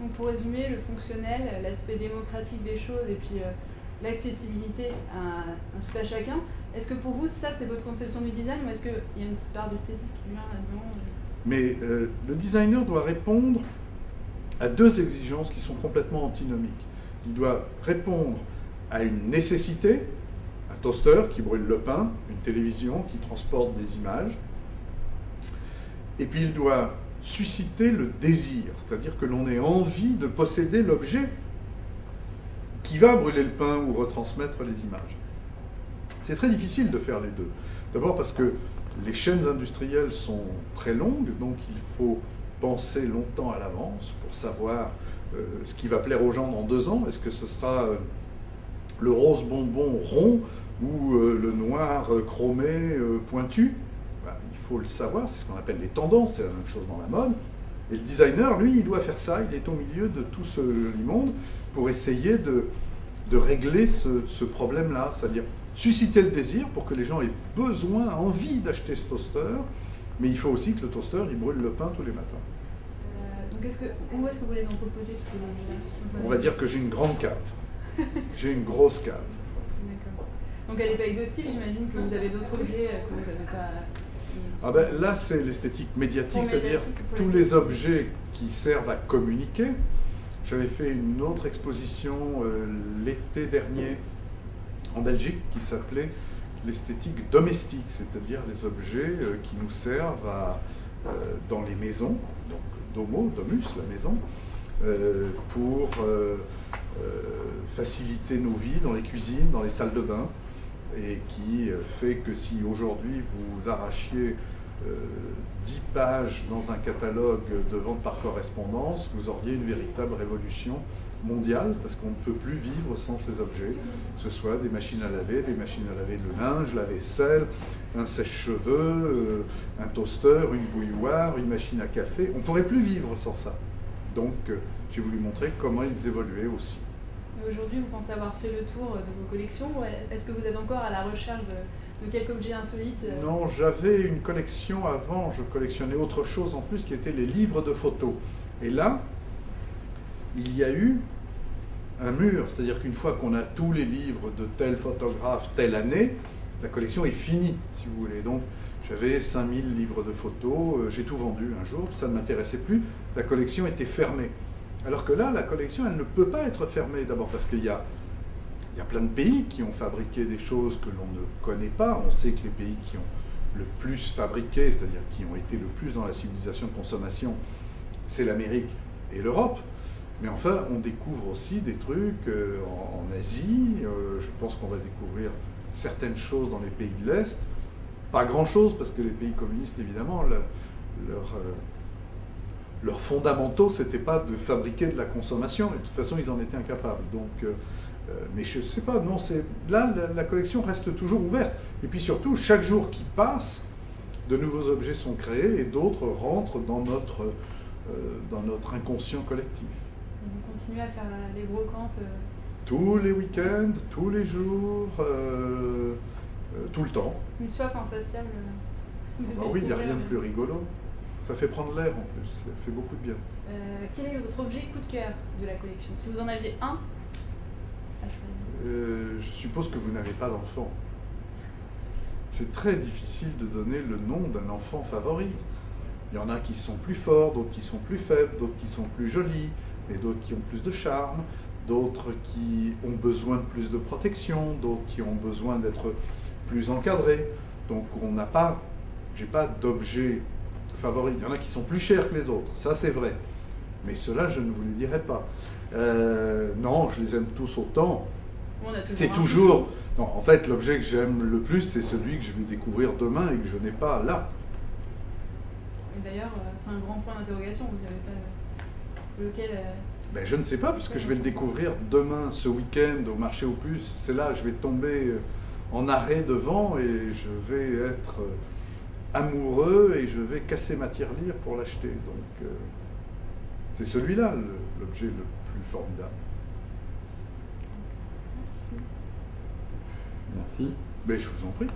Donc pour résumer, le fonctionnel, l'aspect démocratique des choses et puis l'accessibilité à tout à chacun, est-ce que pour vous, ça c'est votre conception du design ou est-ce qu'il y a une petite part d'esthétique qui vient là-dedans? Mais le designer doit répondre à deux exigences qui sont complètement antinomiques. Il doit répondre à une nécessité, un toaster qui brûle le pain, une télévision qui transporte des images, et puis il doit susciter le désir, c'est-à-dire que l'on ait envie de posséder l'objet qui va brûler le pain ou retransmettre les images. C'est très difficile de faire les deux. D'abord parce que les chaînes industrielles sont très longues, donc il faut penser longtemps à l'avance pour savoir ce qui va plaire aux gens dans 2 ans. Est-ce que ce sera le rose bonbon rond ou le noir chromé pointu? Ben, il faut le savoir, c'est ce qu'on appelle les tendances, c'est la même chose dans la mode. Et le designer, lui, il doit faire ça, il est au milieu de tout ce joli monde pour essayer de régler ce problème-là, c'est-à-dire susciter le désir pour que les gens aient besoin, envie d'acheter ce toaster, mais il faut aussi que le toaster, il brûle le pain tous les matins. Donc où est-ce que vous les entreposez tous ces objets? On va dire que j'ai une grande cave. J'ai une grosse cave. D'accord. Donc elle n'est pas exhaustive, j'imagine que vous avez d'autres objets que vous n'avez pas... Ah ben, là, c'est l'esthétique médiatique, c'est-à-dire tous les objets qui servent à communiquer. J'avais fait une autre exposition l'été dernier en Belgique qui s'appelait l'esthétique domestique, c'est-à-dire les objets qui nous servent dans les maisons, donc domo, domus, la maison, pour faciliter nos vies dans les cuisines, dans les salles de bain, et qui fait que si aujourd'hui vous arrachiez 10 pages dans un catalogue de vente par correspondance, vous auriez une véritable révolution mondiale, parce qu'on ne peut plus vivre sans ces objets, que ce soit des machines à laver le linge, la vaisselle, un sèche-cheveux, un toaster, une bouilloire, une machine à café. On ne pourrait plus vivre sans ça. Donc, j'ai voulu montrer comment ils évoluaient aussi. Aujourd'hui, vous pensez avoir fait le tour de vos collections ou est-ce que vous êtes encore à la recherche de quelques objets insolites? Non, j'avais une collection avant, je collectionnais autre chose en plus qui était les livres de photos. Et là, il y a eu un mur, c'est-à-dire qu'une fois qu'on a tous les livres de tel photographe, telle année, la collection est finie, si vous voulez. Donc, j'avais 5000 livres de photos, j'ai tout vendu un jour, ça ne m'intéressait plus, la collection était fermée. Alors que là, la collection, elle ne peut pas être fermée, d'abord parce qu'il y a plein de pays qui ont fabriqué des choses que l'on ne connaît pas. On sait que les pays qui ont le plus fabriqué, c'est-à-dire qui ont été le plus dans la civilisation de consommation, c'est l'Amérique et l'Europe. Mais enfin, on découvre aussi des trucs en Asie. Je pense qu'on va découvrir certaines choses dans les pays de l'Est. Pas grand-chose, parce que les pays communistes, évidemment, leurs fondamentaux, c'était pas de fabriquer de la consommation. Et de toute façon, ils en étaient incapables. Donc, mais je ne sais pas, non, là, la collection reste toujours ouverte. Et puis surtout, chaque jour qui passe, de nouveaux objets sont créés et d'autres rentrent dans notre inconscient collectif. Vous continuez à faire les brocantes tous les week-ends, tous les jours, tout le temps. Une soif insatiable. Ah oui, il n'y a rien de plus rigolo. Ça fait prendre l'air en plus, ça fait beaucoup de bien. Quel est votre objet coup de cœur de la collection? Si vous en aviez un à choisir. Je suppose que vous n'avez pas d'enfant. C'est très difficile de donner le nom d'un enfant favori. Il y en a qui sont plus forts, d'autres qui sont plus faibles, d'autres qui sont plus jolis, et d'autres qui ont plus de charme, d'autres qui ont besoin de plus de protection, d'autres qui ont besoin d'être plus encadrés. Donc j'ai pas d'objet favori. Il y en a qui sont plus chers que les autres, ça c'est vrai. Mais cela, je ne vous le dirai pas. Non, je les aime tous autant. C'est toujours... Non, en fait, l'objet que j'aime le plus, c'est celui que je vais découvrir demain et que je n'ai pas là. Et d'ailleurs, c'est un grand point d'interrogation. Vous n'avez pas lequel... Ben, je ne sais pas, puisque je vais le découvrir demain, ce week-end, au marché aux puces. C'est là, je vais tomber en arrêt devant et je vais être amoureux et je vais casser ma tirelire pour l'acheter. Donc, c'est celui-là, l'objet le plus formidable. Merci. Mais je vous en prie.